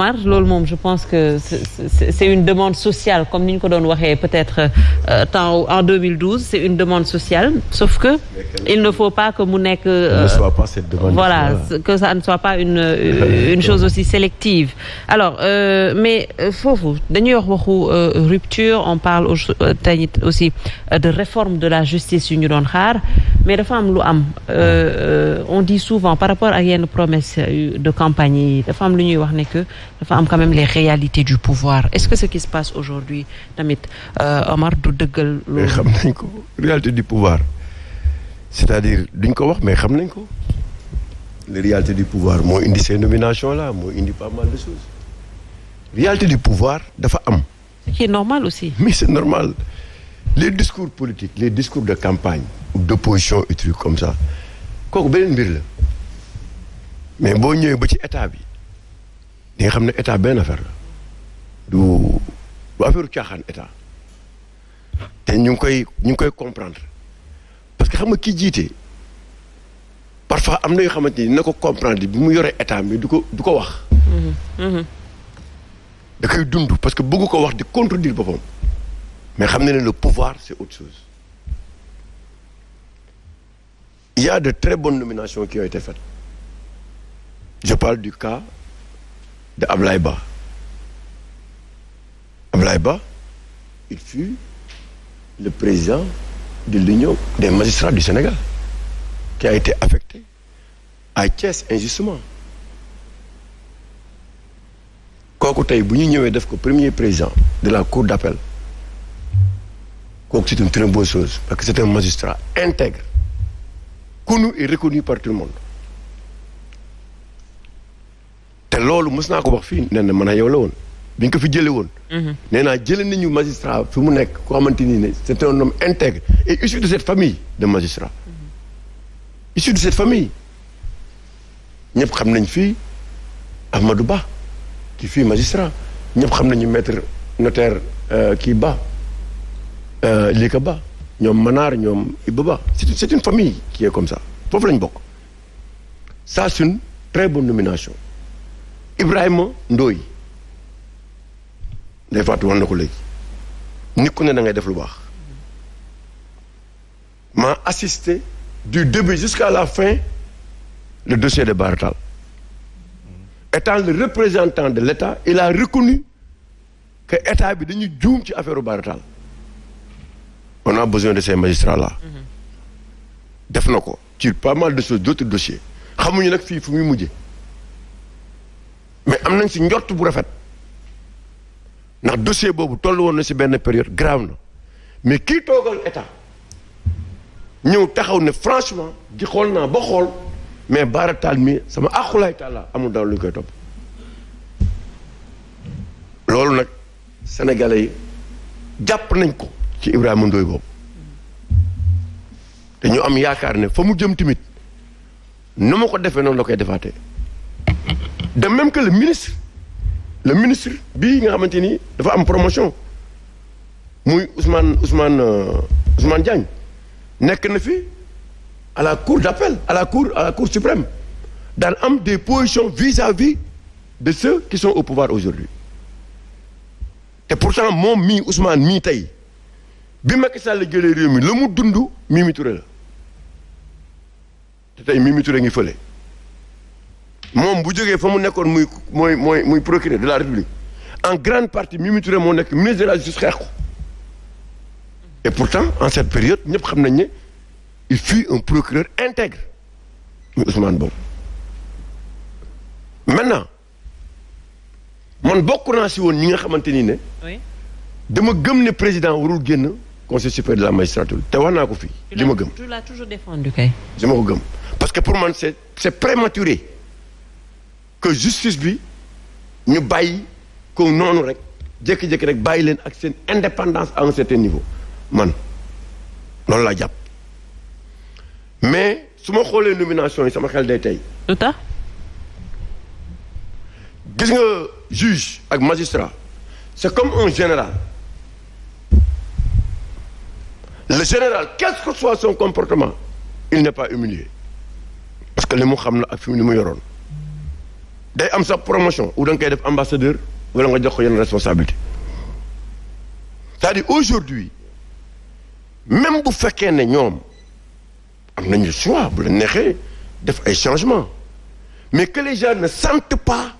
loolu moom je pense que c'est une demande sociale comme ni ñu ko doon waxee peut-être temps en 2012 c'est une demande sociale sauf que il ne faut pas que mu nekk voilà que ça ne soit pas une chose aussi sélective alors mais foofu dañuy wax waxu rupture on parle aussi de réforme de la justice yu ñu doon xaar mais dafa am lu am on dit souvent par rapport ak yenn promesse de campagne yi dafa am lu ñuy wax ne que dafa am quand même les réalités du pouvoir est-ce que ce qui se passe aujourd'hui tamit Omar du dëggal loolu. mais xam nañ ko réalité du pouvoir c'est-à-dire duñ ko wax mais xam nañ ko les réalités du pouvoir moo indi ces nominations là moo indi pas mal de choses réalité du pouvoir dafa am. ce qui est normal aussi. mais c'est normal les discours politiques les discours de campagne ou d'opposition et trucs comme ça kooku beneen mbir la mais boo ñëwee ba ci état bi. di nga xam ne état benn affaire la du affaire caaxaan état te ñu ngi koy comprendre parce que xam nga ki jiite parfois am na yoo xamante ni na ko comprendre bi mu yoree état mi du ko wax. da koy dund parce que bëggu ko wax di contredire boppam mais xam na ne le pouvoir c'est autre chose. Il y a de très bonnes nominations qui ont été faites je parle du cas de Ablaye Ba. Ablaye Ba, il fut le président de l'Union des magistrats du Sénégal, qui a été affecté à Thiès injustement. kooku tey bu ñu ñëwee def ko premier président de la cour d'appel kooku c'est une très bonne chose parce que c'est un magistrat intègre, connu et reconnu par tout le monde. te loolu mës naa ko wax fii nee na man a yow la woon bi ñu ko fi jëlee woon. nee naa jëlee nañu magistrat fi mu nekk koo xamante ni ne c'est un homme intègre et issu de cette famille de magistrats. issu de cette famille ñëpp xam nañ fii Ahmadou Ba ki fii magistrat ñëpp xam nañu maître notaire kii Ba Lika Ba ñoom Manar ñoom Iba Ba c'est une famille qui est comme ça foofu lañ bokk. Ça c'est une très bonne nomination. Ibrahima Ndoye day faatu wax na ko léegi nit ku ne da ngay def lu baax m'a assisté du début jusqu'à la fin le dossier de Bara Tall étant le représentant de l'État il a reconnu que état bi dañu juum ci affaire Bara Tall on a besoin de ces magistrats là def na ko ci pas mal de choses d'autres dossiers xamuñu nag fii fu muy mujje mais am nañ si njort bu rafet ndax dossier boobu toll woon na si benn période grave na mais kii toogal état ñëw taxaw ne franchement di xool naa ba xool mais Bara Tall mi sama aqulaay taala amul daal lu ñu koy topp loolu nag sénégalais yi jàpp nañ ko ci Ibrahima Ndoye boobu te ñu am yaakaar ne fa mu jëm tamit nu ma ko defee noonu la koy defaatee de même que le ministre bii nga xamante ni dafa am promotion muy Ousmane Diagne nekk na fi à la cour d'appel à la cour suprême daan am des positions vis-à-vis de ceux qui sont au pouvoir aujourd'hui te pourtant moom mii Ousmane mii tey bi Macky Sall jëlee réew mi la mu dund Mimi Touré la te tey Mimi Touré ngi fële moom bu jógee fa mu nekkoon muy procureur de la République en grande partie Mimi Touré moo nekk ministre de la justice xeex ko et pourtant en cette période ñëpp xam nañ ne il fut un procureur intègre muy Ousmane boobu maintenant man bokk naa si woon ñi nga xamante ni ne dama gëm ne président warul génn conseil supérieur de la magistrature te wax naa ko fii li ma gëm. tu l'as toujours défendu kay. li ma ko gëm parce que pour man c'est prématuré que justice bi ñu bàyyi ko noonu rek jékki-jékki rek bàyyi leen ak seen indépendance à un certain niveau man loolu laa jàpp mais su ma xoolee nomination yi sama xel day tey. lu tax. gis nga juge ak magistrat c'est comme un général le général quel que soit son comportement il n'est pas humilié parce que li mu xam na ak fi li mu yoroon day am sa promotion ou da nga koy def ambassadeur wala nga jox ko yenn responsabilité c'est-à-dire aujourd'hui même bu fekkee ne ñoom am nañu le choix bu la neexee def ay changements mais que les gens ne sentent pas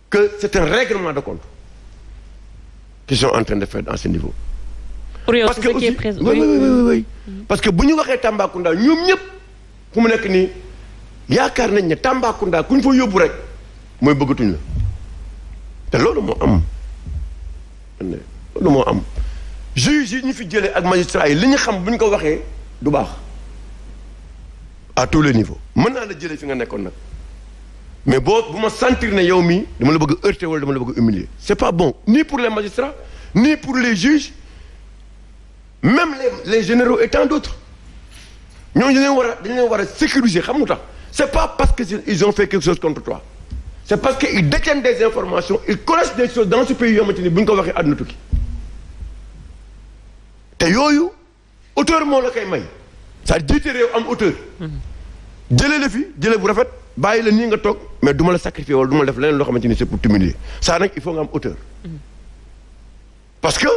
que c'est un règlement de compte qu'ils sont en train de faire dans ce niveau. Parce que aussi oui. Parce que bu ñu waxee Tambacounda ñoom ñëpp fu mu nekk nii yaakaar nañ ne Tambacounda ku ñu fa yóbbu rek mooy bëggatuñ la te loolu moo am loolu moo am juge yi ñu fi jëlee ak magistrat yi li ñu xam bu ñu ko waxee du baax à tous les niveaux mën naa la jëlee fi nga nekkoon nag mais bu ma sentir ne yow mii dama la bëgg a heurter wala dama la bëgg a humilier c'est pas bon ni pour les magistrats ni pour les juges même les généraux et tant d'autres ñooñu dañ leen war a sécuriser xam nga tax c'est pas parce que ils ont fait quelque chose contre toi c'est parce que ils détiennent des informations ils connaissent des choses dans ce pays yoo xamante ni bu ñu ko waxee àdduna tukki te yooyu auteur moo la koy may ça jiite réew am auteur jëlee la fi jëlee bu rafet bàyyi la nii nga toog mais du ma la sacrifier wala du ma la def leneen loo xamante ni c'est pour t'humilier ça nag il faut nga am auteur parce que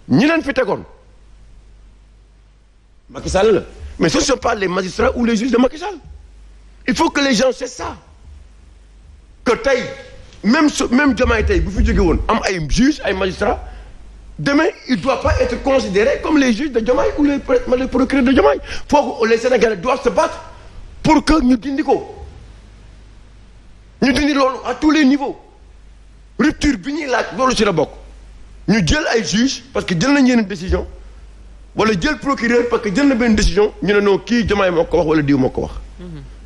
ñi leen fi tegoon Macky Sall la mais ce ne sont pas les magistrats ou les juges de Macky Sall il faut que les gens sachent ça que tey même Diomaye tey bu fi jóge woon am ay juges ay magistrats demain il doit pas être considéré comme les juges de Diomaye ou les procureurs de Diomaye faut que les Sénégalais doivent se battre pour que ñu dindi ko ñu dindi loolu à tous les niveaux rupture bi ñuy laaj loolu ci la bokk ñu jël ay juges parce que jël nañ yenn décision wala jël procureur parce que jël na benn décision ñu ne non kii Diomaye moo ko wax wala diw moo ko wax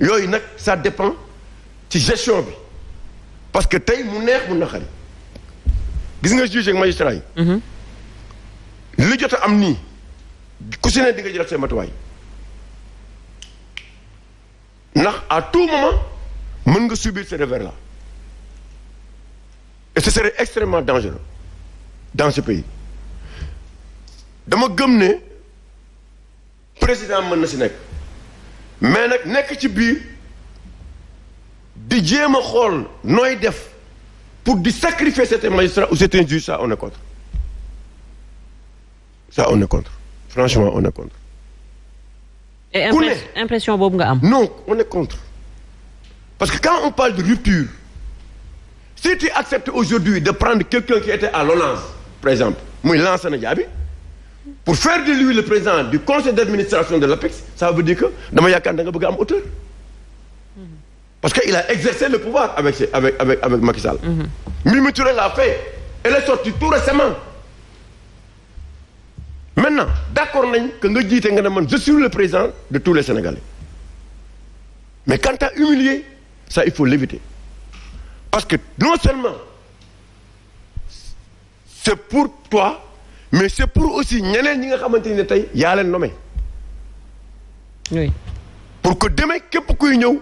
yooyu nag ça dépend ci gestion bi parce que tey mu neex mu naqari gis nga juge ak magistrat yi li jot a am nii ku si ne di nga jël seen matuwaay ndax à tout moment mën nga subir ce revers là et ce serait extrêmement dangereux dans ce pays dama gëm ne président mën na si nekk mais nag nekk ci biir di jéem a xool nooy def pour di sacrifier certains magistrats ou certains juges ça on est contre ça on est contre franchement on est contre. et impression boobu nga am. non on est contre parce que quand on parle de rupture si tu acceptes aujourd'hui de prendre quelqu'un qui était à l'ONAS par exemple muy Lansana Diaby pour faire de lui le président du conseil d'administration de l'APEX ça veut dire que dama yaakaar da nga bëgg a am auteur parce que il a exercé le pouvoir avec Macky Sall. Mimi Touré l'a fait elle est sortie tout récemment maintenant d'accord nañ que nga jiite nga ne man je suis le président de tous les Sénégalais mais quand t'as humilié ça il faut l'éviter parce que non seulement c'est pour toi mais c'est pour aussi ñeneen ñi nga xamante ne tey yaa leen nommé oui pour que demain képp kuy ñëw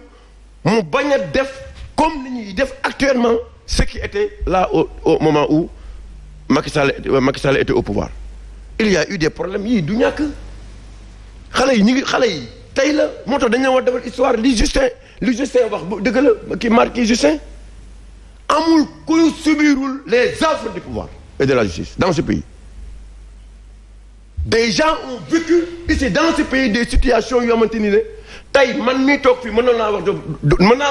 mu bañ a def comme ni ñuy def actuellement ce qui était là au moment où Macky Sall était au pouvoir il y a eu des problèmes yii du ñàkk xale yi tey la moo tax dañu war defal histoire li Justin wax bu dëgg la kii Marquis Justin amul kuy subirul les affres du pouvoir et de la justice dans ce pays des gens ont vécu ici dans ce pays des situations yoo xamante ni ne tey man mii toog fii mën naa la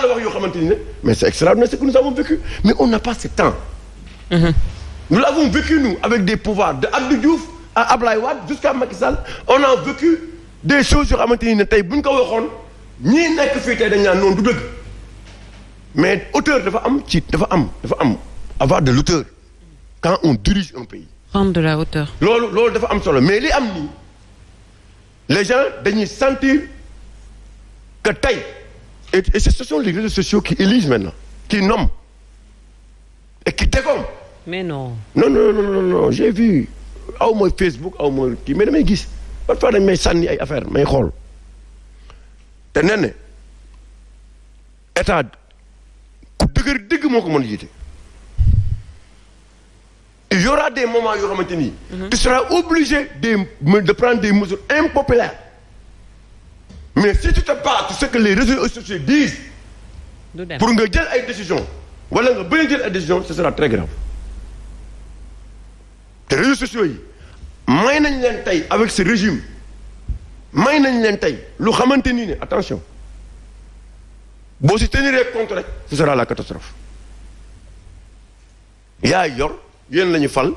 wax yoo xamante ni ne mais c'est extraordinaire ce que nous avons vécu mais on n'a pas ce temps. Nous l'avons vécu nous avec des pouvoirs de Abdou Diouf à Ablaye Wade jusqu'à Macky Sall on a vécu des choses yoo xamante ni ne tey bu ñu ko waxoon ñii nekk fii tey dañ naan noonu du dëgg mais auteur dafa am avoir de l'auteur quand on dirige un pays. prendre de la hauteur. loolu dafa am solo mais li am nii les gens dañuy sentir que tey et ce sont les réseaux sociaux qui élisent maintenant qui nomment et qui dégomment. mais non. non j'ai vu aw mooy Facebook aw mooy kii mais damay gis parfois dañ may sànni ay affaire may xool te nee na état ku dëgër dëgg moo ko mën a jiite. Il y aura des moments yoo xamante ni. Tu seras obligé de prendre des mesures impopulaires mais si tu te bats sur ce que les réseaux sociaux disent pour nga jël ay décision wala nga bañ a jël ay décision ce sera très grave te réseaux sociaux yi may nañ leen tey avec ce régime may nañ leen tey lu xamante ni ne attention boo si tenir compte rek ce sera la catastrophe yaa yor yéen la ñu fal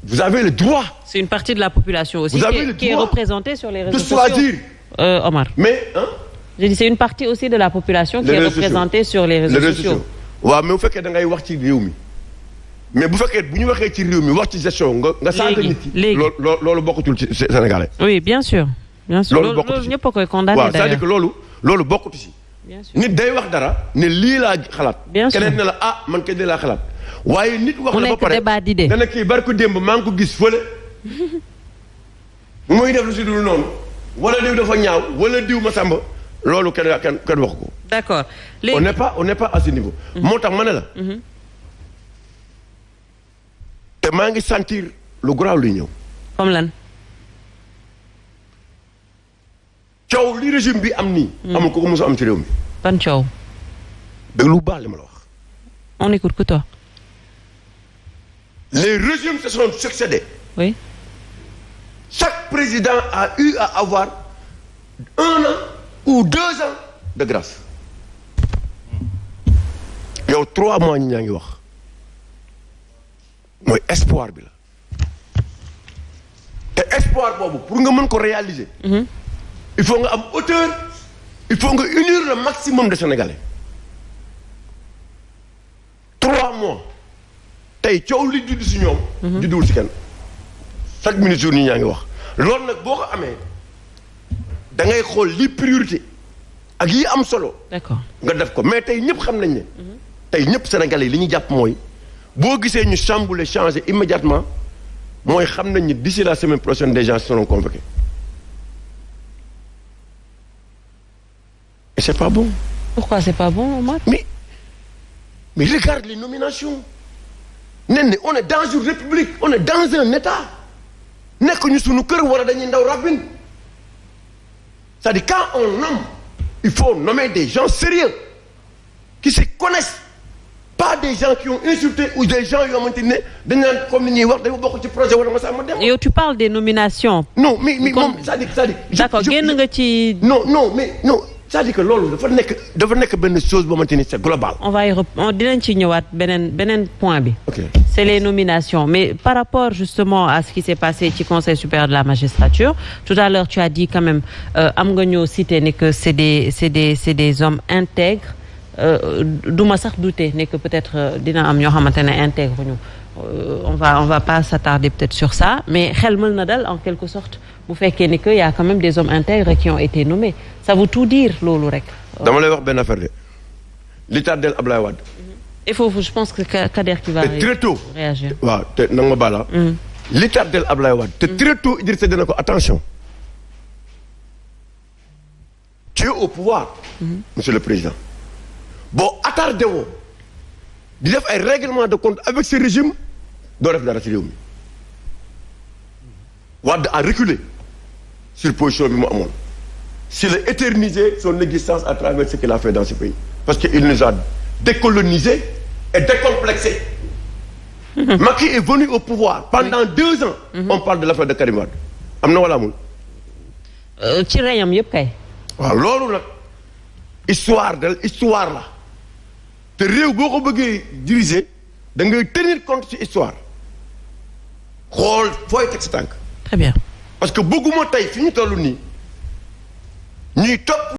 vous avez le droit. C'est une partie de la population aussi qui est représentée sur les réseaux sociaux. De choisir. Omar. Mais j'ai dit c'est une partie aussi de la population qui est représentée sur les réseaux sociaux. waaw mais bu fekkee da ngay wax ci réew mi mais bu fekkee bu ñu waxee ci réew mi wax ci gestion nga saaga nit yi loolu bokkutul ci Sénégalais. Oui, bien sûr. Bien sûr. loolu bokkatu ci ñëpp a koy condamné waaw c'est-à-dire que loolu bokkatu ci. Bien sûr. nit day wax dara ne lii laa xalaat. Bien sûr. keneen ne la ah man kay laa xalaat. waaye nit wax na ba pare débat d'idée. dana kii barku démb maa ngi ko gis fële. muy def lu si dul noonu. wala diw dafa ñaaw wala diw ma sàmba loolu kenn wax ko. D'accord. on n'est pas à ce niveau. moo tax ma ne la. te maa ngi sentir lu garaaw luy ñëw. comme lan. coow li régime bi am nii. amul ko mos a am ci réew mi. ban coow. dégg lu baax li ma la wax. on écoute que toi. Les régimes se sont succédés. Oui. Chaque président a eu à avoir 1 an ou 2 ans de grâce. yow 3 mois ñi ñaa ngi wax mooy espoir bi la te espoir boobu pour nga mën ko réaliser. il faut nga am hauteur il faut nga unir le maximum de Sénégalais. 3 mois. tey coow li judd si ñoom. judduwul si kenn chaque minute jour nii ñaa ngi wax loolu nag boo ko amee da ngay xool li priorité ak yi am solo. D'accord. nga def ko mais tey ñëpp xam nañ ne. tey ñëpp Sénégalais yi li ñu jàpp mooy boo gisee ñu chambouler changer immédiatement mooy xam nañ ni d'ici la semaine prochaine des gens seront convoqués et c'est pas bon. Pourquoi c'est pas bon, Omar? mais regarde les nominations. nen on est dans une république on est dans un état nekk ñu sunu kër wala dañuy ndaw rabbin c'est-à-dire quand on nomme il faut nommer des gens sérieux qui se connaissent pas des gens qui ont insulté ou des gens yoo xamante ne dañ naan comme ni ñuy wax dafa bokk ci projet wala ma sax ma dem. yow tu parles des nominations. non mais moom c'est-à-dire. d'accord génn nga ci. non mais non. c'est-à-dire que loolu dafa nekk benn chose boo xamante ni c'est global. dinañ ci ñëwaat beneen point bi. ok c'est les nominations mais par rapport justement à ce qui s'est passé ci Conseil supérieur de la magistrature tout à l'heure tu as dit quand même am nga ñoo cité ne que c'est des hommes intègres duma sax douter ne que peut-être dina am ñoo xamante ne intègre ñu on va pas s'attarder peut-être sur ça mais xel mën na dal en quelque sorte bu fekkee ne que y a quand même des hommes intègres qui ont été nommés ça veut tout dire loolu rek. dama lay wax benn affaire de li tardel Ablaye Wade. il faut je pense que Kader qui va très tôt réagir. waaw te nanga ma baala. li tardel Ablaye Wade. te très tôt Idrissa dina ko attention. tu es au pouvoir. monsieur le président. boo attardé woo di def ay règlement de compte avec ce régime doo def dara ci réew mi. Wade a reculé sur position bi mu amoon. s'il a éternisé son existence à travers ce qu'il a fait dans ce pays. parce que il nous a décolonisé et décomplexé. Macky est venu au pouvoir pendant 2 ans. On parle de l'affaire de Karim Wade. am na wala amul. ci reyam yëpp kay. waaw loolu nag histoire la te réew boo ko bëggee diriger da ngay tenir compte ci histoire xool fooy teg sa tànk. Très bien. parce que bëgguma tey fi ñu toll nii ñuy topp.